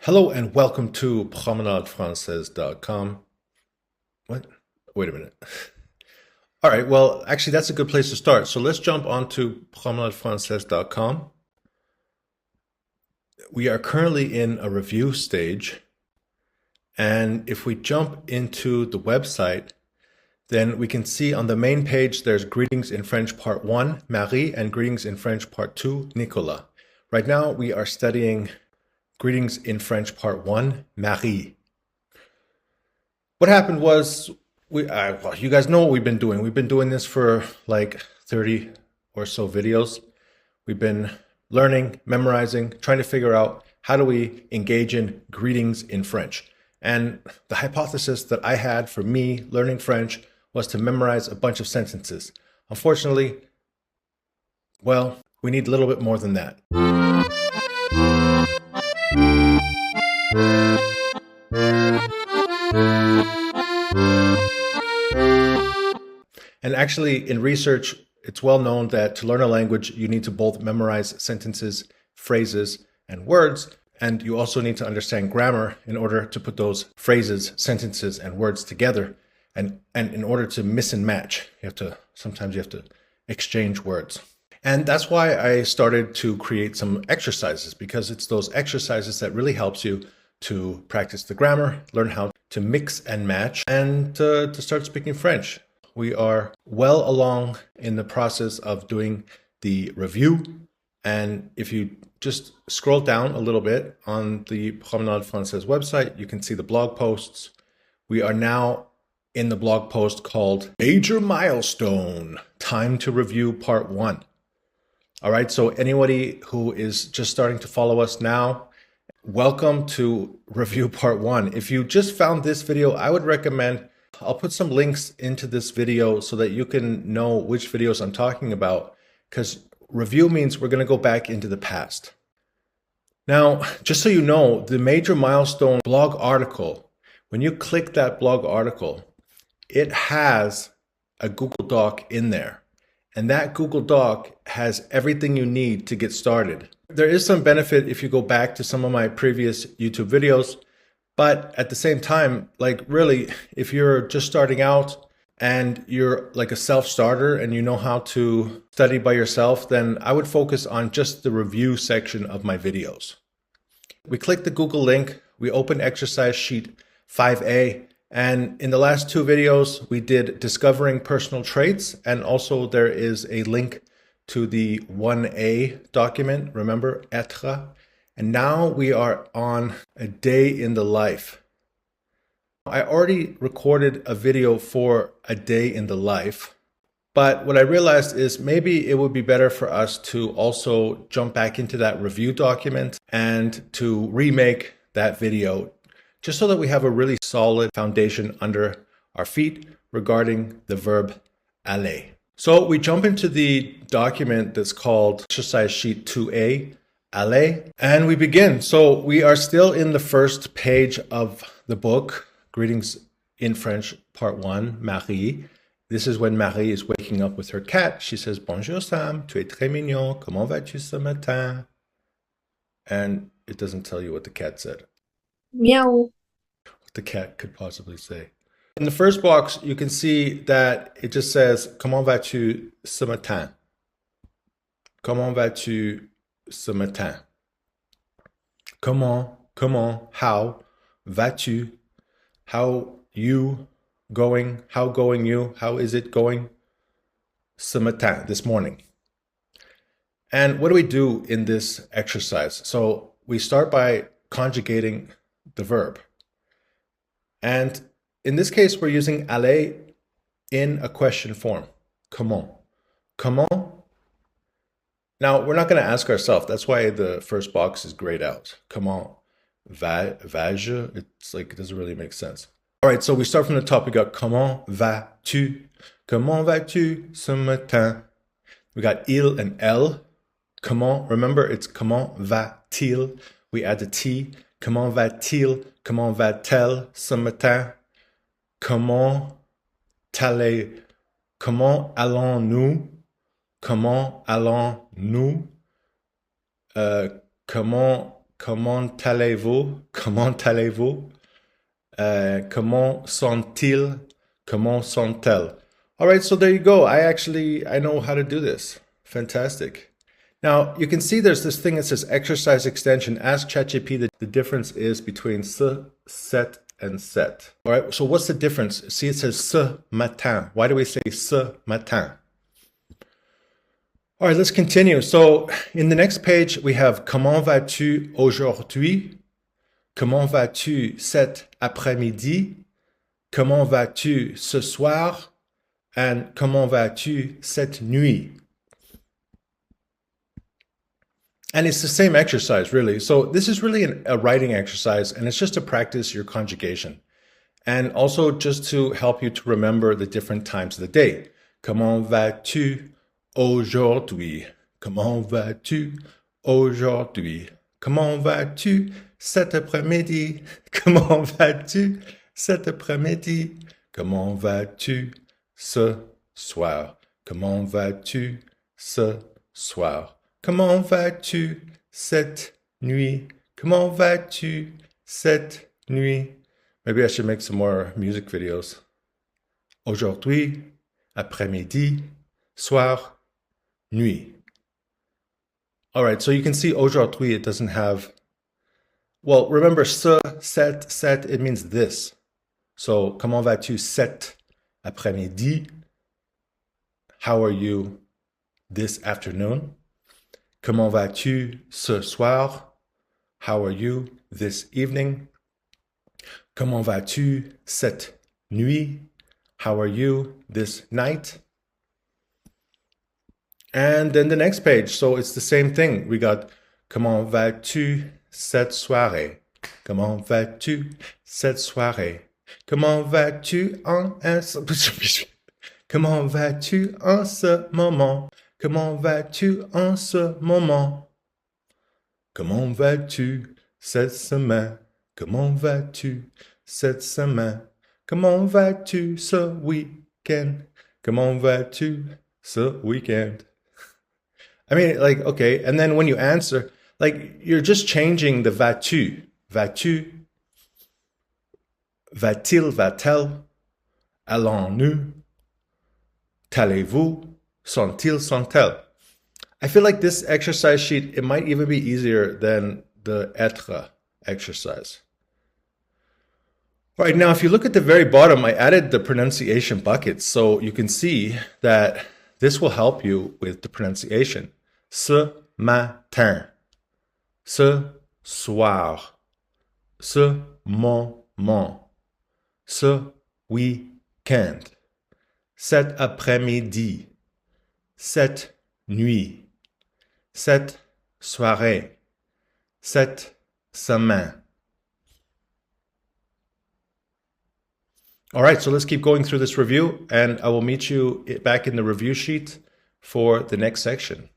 Hello and welcome to promenadefrançaise.com. What? Wait a minute. All right, well, actually, that's a good place to start. So let's jump onto promenadefrançaise.com. We are currently in a review stage. And if we jump into the website, then we can see on the main page, there's Greetings in French Part 1, Marie, and Greetings in French Part 2, Nicolas. Right now, we are studying Greetings in French Part 1, Marie. What happened was, well, you guys know what we've been doing. We've been doing this for like 30 or so videos. We've been learning, memorizing, trying to figure out how do we engage in greetings in French. And the hypothesis that I had for me learning French was to memorize a bunch of sentences. Unfortunately, well, we need a little bit more than that. And actually, in research, it's well known that to learn a language, you need to both memorize sentences, phrases, and words, and you also need to understand grammar in order to put those phrases, sentences, and words together. And in order to mix and match, sometimes you have to exchange words. And that's why I started to create some exercises, because it's those exercises that really helps you to practice the grammar, learn how to mix and match, and to start speaking French. We are well along in the process of doing the review. And if you just scroll down a little bit on the Promenade Française website, you can see the blog posts. We are now in the blog post called Major Milestone, Time to Review Part 1. All right, so anybody who is just starting to follow us now, welcome to Review Part 1. If you just found this video, I would recommend, I'll put some links into this video so that you can know which videos I'm talking about, because review means we're going to go back into the past. Now, just so you know, the Major Milestone blog article, when you click that blog article, it has a Google Doc in there. And that Google Doc has everything you need to get started. There is some benefit if you go back to some of my previous YouTube videos, but at the same time, like really, if you're just starting out and you're like a self-starter and you know how to study by yourself, then I would focus on just the review section of my videos. We click the Google link, we open exercise sheet 5A, and in the last two videos, we did discovering personal traits, and also there is a link to the 1A document, remember, être. And now we are on a day in the life. I already recorded a video for a day in the life, but what I realized is maybe it would be better for us to also jump back into that review document and to remake that video, just so that we have a really solid foundation under our feet regarding the verb aller. So we jump into the document that's called exercise sheet 2A, aller, and we begin. So we are still in the first page of the book, Greetings in French, Part 1, Marie. This is when Marie is waking up with her cat. She says, Bonjour Sam, tu es très mignon, comment vas-tu ce matin? And it doesn't tell you what the cat said. Meow. What the cat could possibly say. In the first box, you can see that it just says, Comment vas-tu ce matin? Comment vas-tu ce matin? Comment, how, vas-tu, how you going, how going you, how is it going? Ce matin, this morning. And what do we do in this exercise? So we start by conjugating the verb. And in this case, we're using aller in a question form. Comment? Comment? Now, we're not going to ask ourselves. That's why the first box is grayed out. Comment vas-je? It's like, it doesn't really make sense. All right, so we start from the top. We got comment vas-tu? Comment vas-tu ce matin? We got il and elle. Comment, remember, it's comment va-t-il? We add the T. Comment va-t-il? Comment va-t-elle ce matin? Comment allons-nous? Comment allons-nous? Comment comment allez-vous? Comment allez-vous? Comment sont-ils? Comment sont-elles? All right, so there you go. I know how to do this. Fantastic. Now, you can see there's this thing that says exercise extension. Ask ChatGPT the difference is between ce, set, and set. All right, so what's the difference? See, it says ce matin. Why do we say ce matin? All right, let's continue. So in the next page, we have comment vas-tu aujourd'hui? Comment vas-tu cet après-midi? Comment vas-tu ce soir? And comment vas-tu cette nuit? And it's the same exercise, really. So this is really a writing exercise, and it's just to practice your conjugation. And also just to help you to remember the different times of the day. Comment vas-tu aujourd'hui? Comment vas-tu aujourd'hui? Comment vas-tu cet après-midi? Comment vas-tu cet après-midi? Comment vas-tu ce soir? Comment vas-tu ce soir? Comment vas-tu cette nuit? Comment vas-tu cette nuit? Maybe I should make some more music videos. Aujourd'hui, après-midi, soir, nuit. All right, so you can see aujourd'hui, it doesn't have, well, remember, ce, set, it means this. So, comment vas-tu cet après-midi? How are you this afternoon? Comment vas-tu ce soir? How are you this evening? Comment vas-tu cette nuit? How are you this night? And then the next page, so it's the same thing. We got comment vas-tu cette soirée? Comment vas-tu cette soirée? Comment vas-tu en Comment vas-tu en ce moment? Comment vas-tu en ce moment? Comment vas-tu cette semaine? Comment vas-tu cette semaine? Comment vas-tu ce week-end? Comment vas-tu ce week-end? I mean, like, okay, and then when you answer, like, you're just changing the vas-tu. Vas-tu? Va-t-il, va-t-elle? Allons-nous? T'allez-vous? Sont-ils, sont-elles? I feel like this exercise sheet, it might even be easier than the être exercise. All right, now if you look at the very bottom, I added the pronunciation buckets, so you can see that this will help you with the pronunciation. Ce matin, ce soir, ce moment, ce week-end, cet après-midi, cette nuit, cette soirée, cette semaine. All right, so let's keep going through this review, and I will meet you back in the review sheet for the next section.